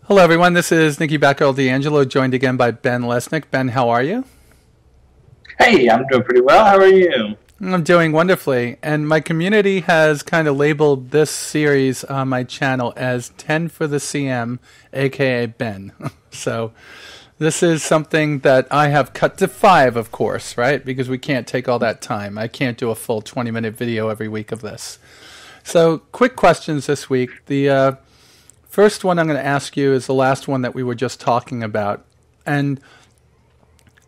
Hello, everyone. This is Nicky Batgirl D'Angelo, joined again by Ben Lesnick. Ben, how are you? Hey, I'm doing pretty well. How are you? I'm doing wonderfully. And my community has kind of labeled this series on my channel as 10 for the CM, aka Ben. So this is something that I have cut to 5, of course, right? Because we can't take all that time. I can't do a full 20-minute video every week of this. So quick questions this week. The first one I'm going to ask you is the last one that we were just talking about. And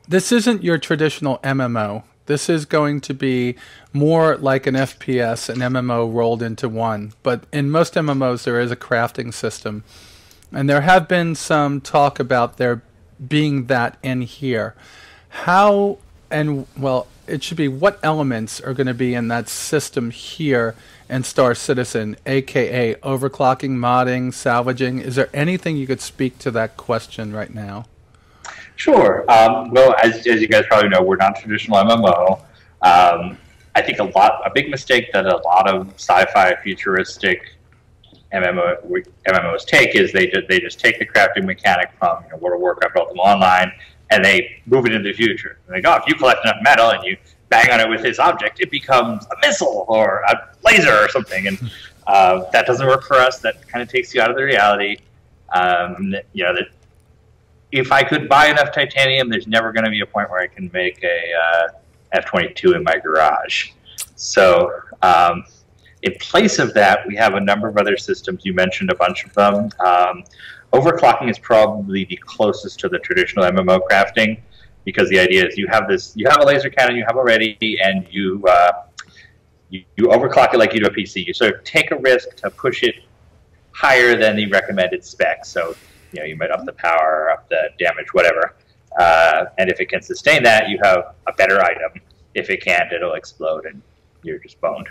this isn't your traditional MMO. This is going to be more like an FPS, an MMO rolled into one. But in most MMOs, there is a crafting system. And there have been some talk about there being that in here. How, and well, it should be what elements are going to be in that system here in Star Citizen, aka overclocking, modding, salvaging. Is there anything you could speak to that question right now? Sure. Well, as you guys probably know, we're not traditional MMO. I think a big mistake that a lot of sci-fi futuristic MMOs take is they just take the crafting mechanic from World of Warcraft Ultimate Online and they move it into the future. And they go, if you collect enough metal and you bang on it with this object, it becomes a missile or a laser or something. And that doesn't work for us. That kind of takes you out of the reality. That if I could buy enough titanium, there's never going to be a point where I can make a F-22 in my garage. So in place of that, we have a number of other systems. You mentioned a bunch of them. Overclocking is probably the closest to the traditional MMO crafting, because the idea is you have a laser cannon you have already, and you overclock it like you do a PC. You sort of take a risk to push it higher than the recommended spec. So you might up the power, up the damage, whatever. And if it can sustain that, you have a better item. If it can't, it'll explode and you're just boned.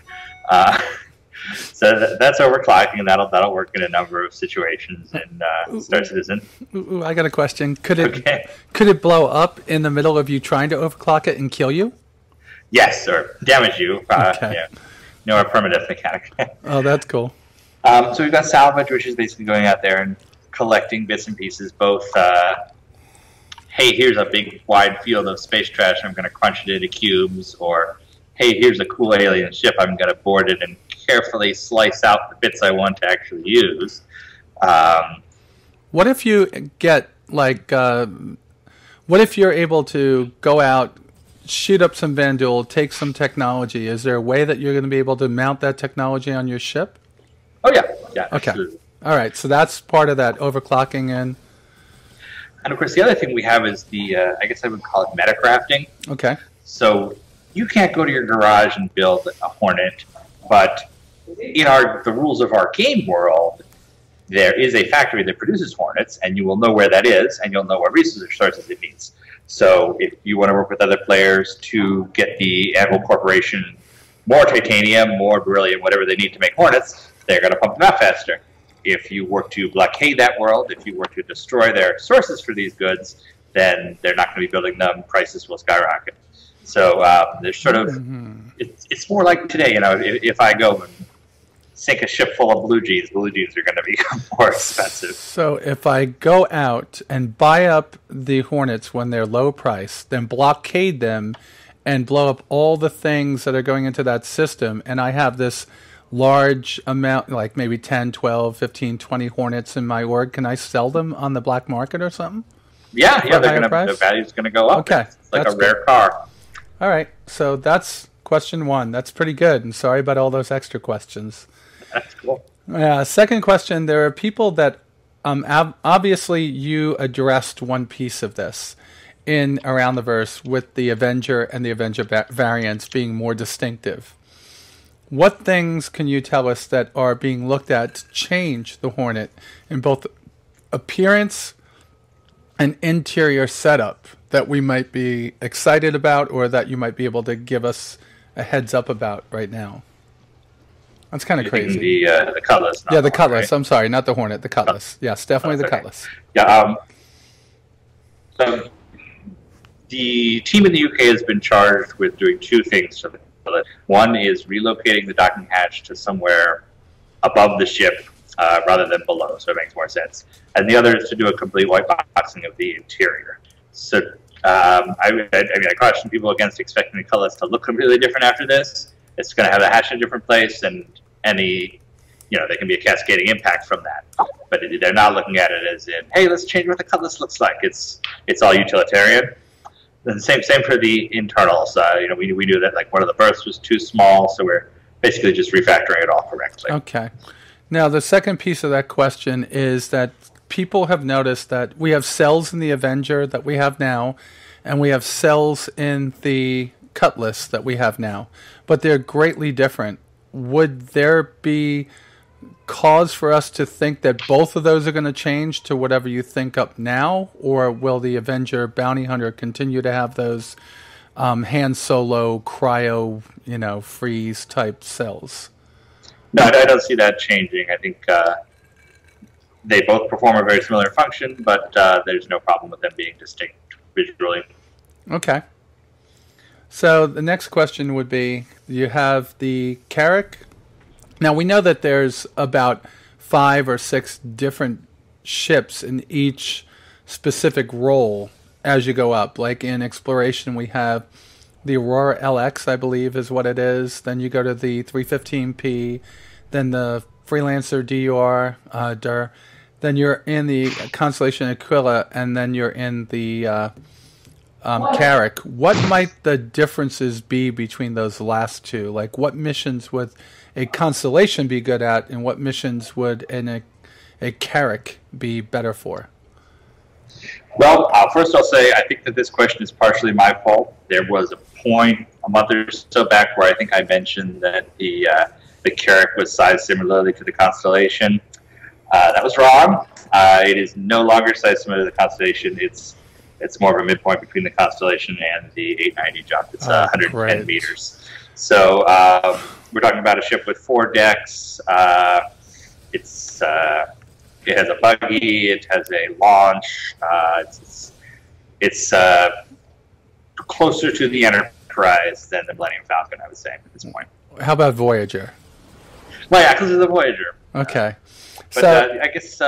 So that's overclocking, and that'll work in a number of situations in Star Citizen. Ooh, I got a question. Could it blow up in the middle of you trying to overclock it and kill you? Yes, or damage you. Okay. A permadeath mechanic. Oh, that's cool. So we've got salvage, which is basically going out there and collecting bits and pieces, both hey, here's a big wide field of space trash, I'm going to crunch it into cubes, or hey, here's a cool alien ship, I'm going to board it and carefully slice out the bits I want to actually use. What if you get, what if you're able to go out, shoot up some Vandal, take some technology? Is there a way that you're going to be able to mount that technology on your ship? Oh, yeah. Okay. Absolutely. All right, so that's part of that overclocking in. And of course, the other thing we have is I guess I would call it metacrafting. Okay. So you can't go to your garage and build a Hornet, but in the rules of our game world, there is a factory that produces Hornets, and you will know where that is, and you'll know what resources it needs. So if you want to work with other players to get the Anvil Corporation more titanium, more beryllium, whatever they need to make Hornets, they're going to pump them out faster. If you work to blockade that world, if you work to destroy their sources for these goods, then they're not going to be building them. Prices will skyrocket. So there's sort of it's more like today. If I go and sink a ship full of blue jeans are going to become more expensive. So if I go out and buy up the Hornets when they're low price, then blockade them and blow up all the things that are going into that system, and I have this large amount, like maybe 10, 12, 15, 20 Hornets in my org, can I sell them on the black market or something? Yeah, the value's going to go up. Okay. It's like a rare car. All right, so that's question one. That's pretty good, and sorry about all those extra questions. That's cool. Second question, there are people that, obviously you addressed one piece of this in Around the Verse with the Avenger and the Avenger variants being more distinctive. What things can you tell us that are being looked at to change the Hornet in both appearance and interior setup that we might be excited about, or that you might be able to give us a heads up about right now? That's kind of crazy. The Cutlass. Yeah, the Cutlass. Right? I'm sorry, not the Hornet, the Cutlass. Yes, definitely the Cutlass. Yeah. So the team in the UK has been charged with doing two things to the Cutlass. One is relocating the docking hatch to somewhere above the ship rather than below, so it makes more sense. And the other is to do a complete white boxing of the interior. So I caution people against expecting the colors to look completely different after this. It's going to have a hatch in a different place, and there can be a cascading impact from that. But they're not looking at it as in, hey, let's change what the cutlass looks like. It's all utilitarian. And same for the internals. We knew that like one of the berths was too small, so we're basically just refactoring it all correctly. Okay. Now the second piece of that question is that people have noticed that we have cells in the Avenger that we have now, and we have cells in the Cutlass that we have now, but they're greatly different. Would there be cause for us to think that both of those are going to change to whatever you think up now, or will the Avenger Bounty Hunter continue to have those Han Solo cryo, freeze type cells? No, I don't see that changing. I think they both perform a very similar function, but there's no problem with them being distinct visually. Okay. So the next question would be, you have the Carrack. Now we know that there's about 5 or 6 different ships in each specific role as you go up. Like in exploration, we have the Aurora LX, I believe is what it is. Then you go to the 315P, then the Freelancer DUR, then you're in the Constellation Aquila, and then you're in the Carrack. What might the differences be between those last two? Like, what missions would a Constellation be good at, and what missions would a Carrack be better for? Well, first I'll say I think that this question is partially my fault. There was a point a month or so back where I think I mentioned that the Carrack was sized similarly to the Constellation. That was wrong. It is no longer sized similar to the Constellation. It's more of a midpoint between the Constellation and the 890 jump. It's 110 great. meters. So we're talking about a ship with 4 decks. It has a buggy. It has a launch. It's closer to the Enterprise than the Millennium Falcon, I would say, at this point. How about Voyager? Well, yeah, because of the Voyager. Okay. But So I guess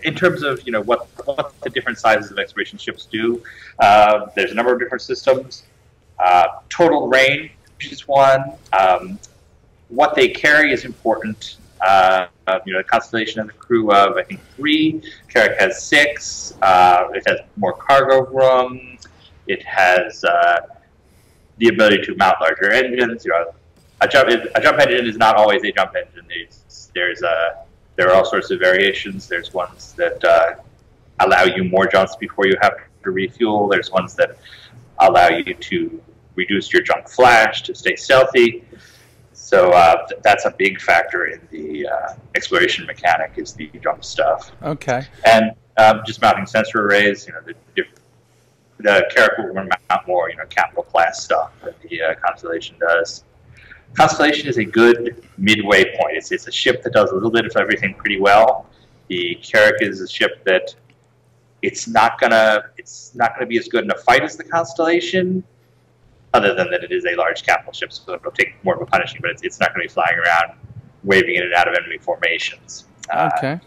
in terms of what the different sizes of exploration ships do, there's a number of different systems. Total range is one. What they carry is important. The Constellation has a crew of, I think, 3. Carrack has 6. It has more cargo room. It has the ability to mount larger engines. A jump engine is not always a jump engine. There are all sorts of variations. There's ones that allow you more jumps before you have to refuel. There's ones that allow you to reduce your jump flash to stay stealthy. So that's a big factor in the exploration mechanic, is the jump stuff. okay. And just mounting sensor arrays. The Carrack will mount more capital class stuff than the Constellation does. Constellation is a good midway point. It's a ship that does a little bit of everything pretty well. The Carrack is a ship that it's not gonna be as good in a fight as the Constellation, other than that it is a large capital ship, so it'll take more of a punishing, but it's not going to be flying around waving in and out of enemy formations. Okay.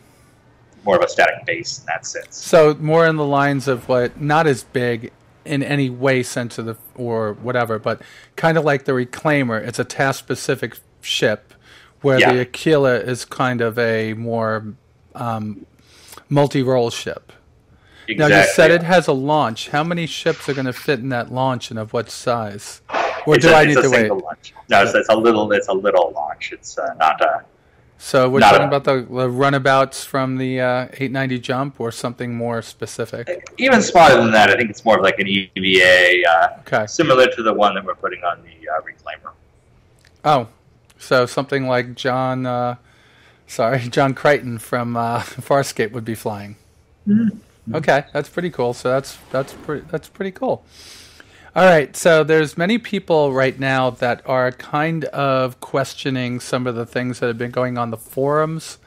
More of a static base in that sense. So more in the lines of what, not as big in any way sensitive or whatever, but kind of like the Reclaimer. It's a task-specific ship, where the Aquila is kind of a more multi-role ship. Exactly. Now, you said it has a launch. How many ships are going to fit in that launch, and of what size? Or do I need to wait? Launch. No, it's a little launch. It's not a... So we're talking about the runabouts from the 890 jump, or something more specific? Even smaller than that. I think it's more of like an EVA, similar to the one that we're putting on the Reclaimer. Oh, so something like John Crichton from Farscape would be flying. Mm-hmm. Okay, that's pretty cool. So that's pretty cool. All right, so there's many people right now that are kind of questioning some of the things that have been going on the forums,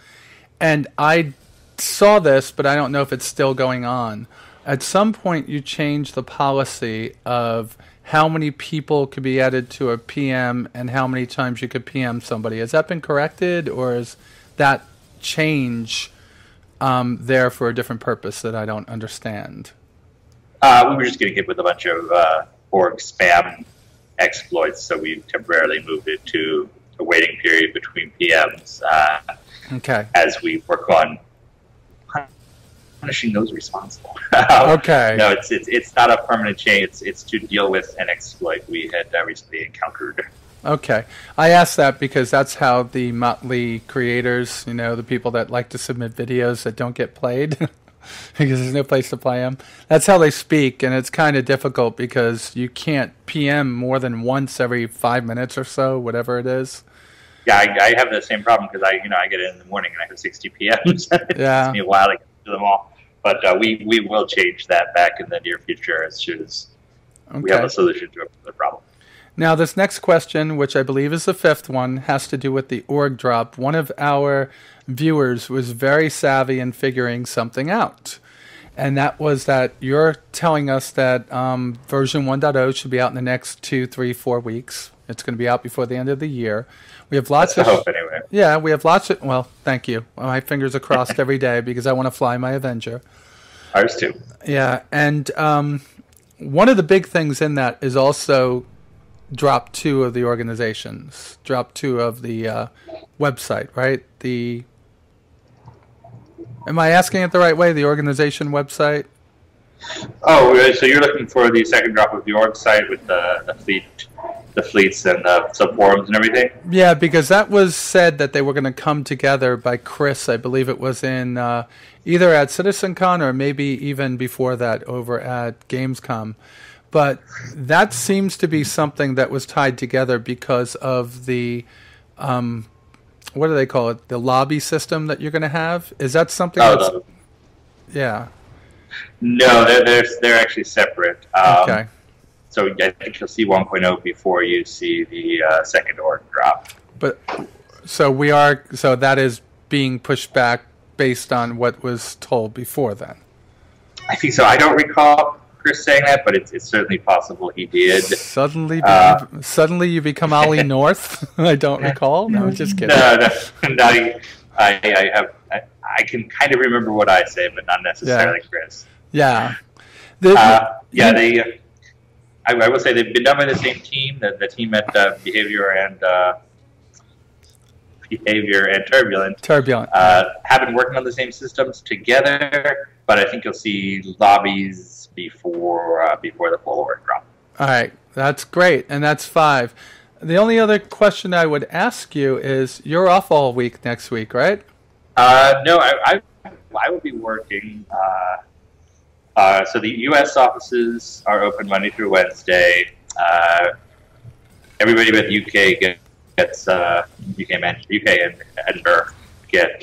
and I saw this, but I don't know if it's still going on. At some point, you changed the policy of how many people could be added to a PM and how many times you could PM somebody. Has that been corrected, or is that change there for a different purpose that I don't understand? We were just getting hit with a bunch of org spam exploits, so we temporarily moved it to a waiting period between PMs as we work on punishing those responsible. Okay. No, it's not a permanent change. It's to deal with an exploit we had recently encountered. Okay. I asked that because that's how the Motley creators, the people that like to submit videos that don't get played because there's no place to play them, that's how they speak, and it's kind of difficult because you can't PM more than once every 5 minutes or so, whatever it is. Yeah, I have the same problem because I get it in the morning and I have 60 PMs. It takes me a while to get to them all. But we will change that back in the near future as soon as we have a solution to the problem. Now, this next question, which I believe is the fifth one, has to do with the org drop. One of our viewers was very savvy in figuring something out. And that was that you're telling us that version 1.0 should be out in the next 2, 3, 4 weeks. It's going to be out before the end of the year. We have lots That's the hope, anyway. Yeah, we have lots of... Well, thank you. My fingers are crossed every day because I want to fly my Avenger. Ours too. Yeah, and one of the big things in that is also drop 2 of the organizations, drop 2 of the website, right? Am I asking it the right way? The organization website? Oh, so you're looking for the second drop of the org site with the fleets and the subforums and everything? Yeah, because that was said that they were going to come together by Chris. I believe it was in either at CitizenCon or maybe even before that over at Gamescom. But that seems to be something that was tied together because of the, what do they call it? The lobby system that you're going to have? Is that something No. Yeah. No, they're actually separate. Okay. So I think you'll see 1.0 before you see the second org drop. But so that is being pushed back based on what was told before then. I think so. I don't recall Chris saying that, but it's certainly possible he did. Suddenly you become Ollie North. I don't recall. No, just kidding. No. I can kind of remember what I say, but not necessarily Chris. Yeah. I will say they've been done by the same team. The team at Behavior and Turbulent have been working on the same systems together, but I think you'll see lobbies before the full org drop. All right, that's great, and that's 5. The only other question I would ask you is, you're off all week next week, right? No, I will be working. So the U.S. offices are open Monday through Wednesday. Everybody but the UK gets UK and Edinburgh get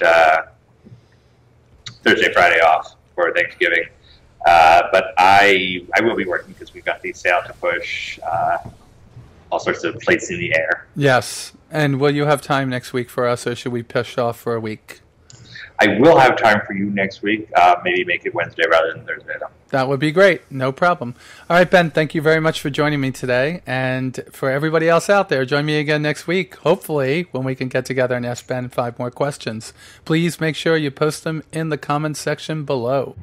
Thursday, Friday off for Thanksgiving. But I will be working because we've got the sale to push all sorts of plates in the air. Yes. And will you have time next week for us, or should we push off for a week? I will have time for you next week. Maybe make it Wednesday rather than Thursday, though. That would be great. No problem. All right, Ben, thank you very much for joining me today. And for everybody else out there, join me again next week, hopefully, when we can get together and ask Ben 5 more questions. Please make sure you post them in the comments section below.